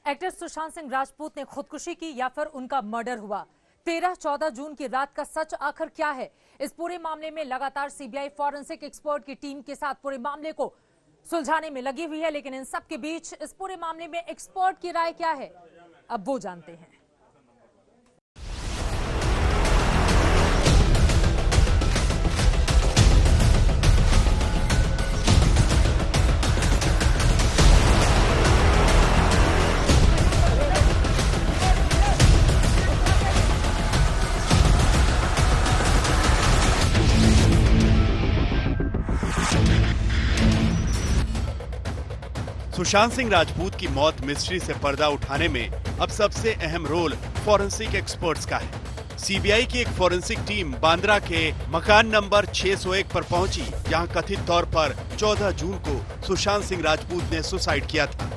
Actor Sushant Singh Rajput ने खुदकुशी की या फिर उनका मर्डर हुआ? 13-14 जून की रात का सच आखिर क्या है? इस पूरे मामले में लगातार सीबीआई फॉरेंसिक एक्सपर्ट की टीम के साथ पूरे मामले को सुलझाने में लगी हुई है, लेकिन इन सब के बीच इस पूरे मामले में एक्सपर्ट की राय क्या है, अब वो जानते हैं। सुशांत सिंह राजपूत की मौत मिस्ट्री से पर्दा उठाने में अब सबसे अहम रोल फॉरेंसिक एक्सपर्ट्स का है। सीबीआई की एक फॉरेंसिक टीम बांद्रा के मकान नंबर 601 पर पहुंची, जहां कथित तौर पर 14 जून को सुशांत सिंह राजपूत ने सुसाइड किया था।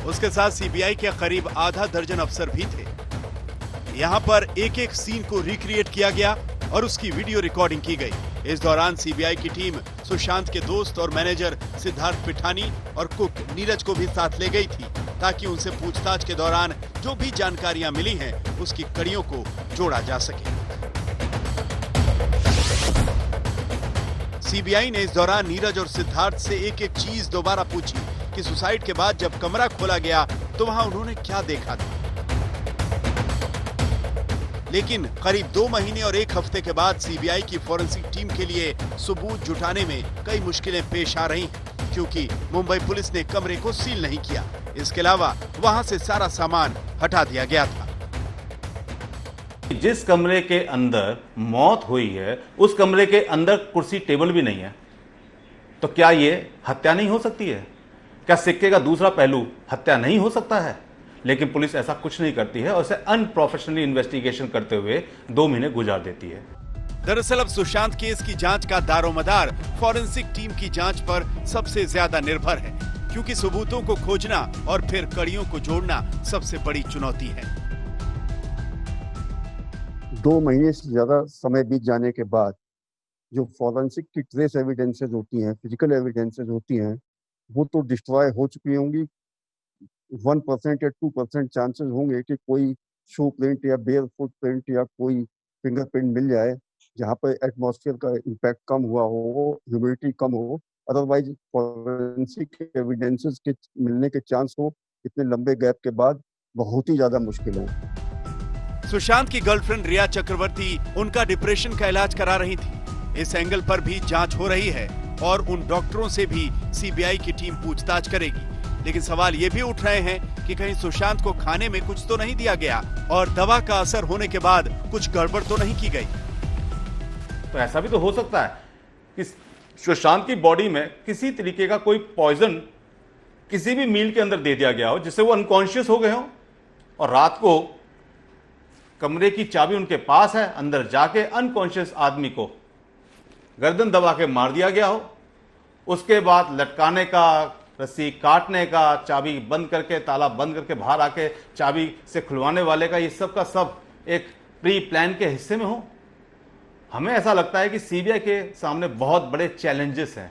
उसके साथ सीबीआई के करीब आधा दर्जन अफसर भी थे। यहां पर एक एक सीन को रिक्रिएट किया गया और उसकी वीडियो रिकॉर्डिंग की गई। इस दौरान सीबीआई की टीम सुशांत के दोस्त और मैनेजर सिद्धार्थ पिठानी और कुक नीरज को भी साथ ले गई थी, ताकि उनसे पूछताछ के दौरान जो भी जानकारियां मिली हैं उसकी कड़ियों को जोड़ा जा सके। सीबीआई ने इस दौरान नीरज और सिद्धार्थ से एक एक चीज दोबारा पूछी कि सुसाइड के बाद जब कमरा खोला गया तो वहां उन्होंने क्या देखा था। लेकिन करीब 2 महीने और 1 हफ्ते के बाद सीबीआई की फॉरेंसिक टीम के लिए सबूत जुटाने में कई मुश्किलें पेश आ रही हैं, क्योंकि मुंबई पुलिस ने कमरे को सील नहीं किया। इसके अलावा वहां से सारा सामान हटा दिया गया था। जिस कमरे के अंदर मौत हुई है उस कमरे के अंदर कुर्सी टेबल भी नहीं है, तो क्या ये हत्या नहीं हो सकती है? क्या सिक्के का दूसरा पहलू हत्या नहीं हो सकता है? लेकिन पुलिस ऐसा कुछ नहीं करती है और इसे अनप्रोफेशनली इन्वेस्टिगेशन करते हुए 2 महीने गुजार देती है। दरअसल अब सुशांत केस की जांच का दारोमदार फॉरेंसिक टीम की जांच पर सबसे ज्यादा निर्भर है, क्योंकि सबूतों को खोजना और फिर कड़ियों को जोड़ना सबसे बड़ी चुनौती है। 2 महीने से ज्यादा समय बीत जाने के बाद जो फॉरेंसिक की ट्रेस एविडेंसेस होती हैं, फिजिकल एविडेंसेस होती हैं, वो तो डिस्ट्रॉय हो चुकी होंगी। 1% या 2% चांसेस होंगे कि कोई शू प्रिंट या बेयर फुट प्रिंट या कोई फिंगरप्रिंट मिल जाए जहां पर एटमॉस्फेयर का इम्पैक्ट कम हुआ हो, ह्यूमिडिटी कम हो। अदरवाइज फॉरेंसिक एविडेंसेस के मिलने के चांस हो इतने लंबे गैप के बाद बहुत ही ज्यादा मुश्किल है। सुशांत की गर्लफ्रेंड रिया चक्रवर्ती उनका डिप्रेशन का इलाज करा रही थी। इस एंगल पर भी जांच हो रही है और उन डॉक्टरों से भी सीबीआई की टीम पूछताछ करेगी। लेकिन सवाल ये भी उठ रहे हैं कि कहीं सुशांत को खाने में कुछ तो नहीं दिया गया और दवा का असर होने के बाद कुछ गड़बड़ तो नहीं की गई। तो ऐसा भी तो हो सकता है कि सुशांत की बॉडी में किसी तरीके का कोई पॉइजन किसी भी मील के अंदर दे दिया गया हो, जिससे वो अनकॉन्शियस हो गए हो और रात को कमरे की चाबी उनके पास है, अंदर जाके अनकॉन्शियस आदमी को गर्दन दबा के मार दिया गया हो। उसके बाद लटकाने का, रस्सी काटने का, चाबी बंद करके, ताला बंद करके बाहर आके चाबी से खुलवाने वाले का, ये सब का सब एक प्री प्लान के हिस्से में हो। हमें ऐसा लगता है कि सीबीआई के सामने बहुत बड़े चैलेंजेस हैं।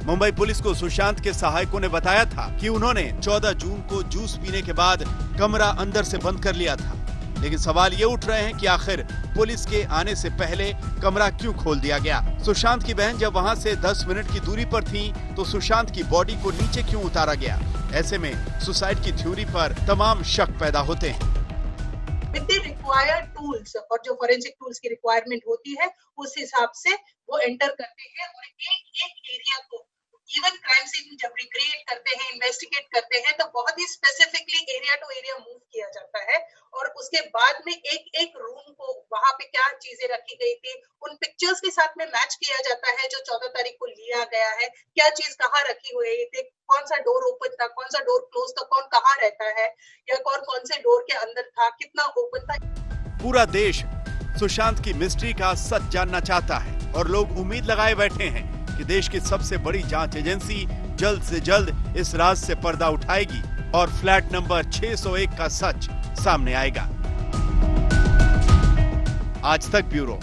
मुंबई पुलिस को सुशांत के सहायकों ने बताया था कि उन्होंने 14 जून को जूस पीने के बाद कमरा अंदर से बंद कर लिया था। लेकिन सवाल ये उठ रहे हैं कि आखिर पुलिस के आने से पहले कमरा क्यों खोल दिया गया? सुशांत की बहन जब वहां से 10 मिनट की दूरी पर थी तो सुशांत की बॉडी को नीचे क्यों उतारा गया? ऐसे में सुसाइड की थ्योरी पर तमाम शक पैदा होते हैं। विद द रिक्वायर्ड टूल्स और जो फॉरेंसिक टूल्स की रिक्वायरमेंट होती है उस हिसाब से वो एंटर करते हैं और एक एक एरिया को, इवन क्राइम सीन जब रिक्रिएट करते हैं, इन्वेस्टिगेट करते हैं, तो बहुत ही specifically area to area move किया जाता है और उसके बाद में एक एक रूम को वहां पे क्या चीजें रखी गई थी उन पिक्चर्स के साथ में मैच किया जाता है जो 14 तारीख को लिया गया है। क्या चीज कहाँ रखी हुई थी, कौन सा डोर ओपन था, कौन सा डोर क्लोज था, कौन कहाँ रहता है या कौन कौन से डोर के अंदर था, कितना ओपन था। पूरा देश सुशांत की मिस्ट्री का सच जानना चाहता है और लोग उम्मीद लगाए बैठे हैं कि देश की सबसे बड़ी जांच एजेंसी जल्द से जल्द इस राज से पर्दा उठाएगी और फ्लैट नंबर 601 का सच सामने आएगा। आज तक ब्यूरो।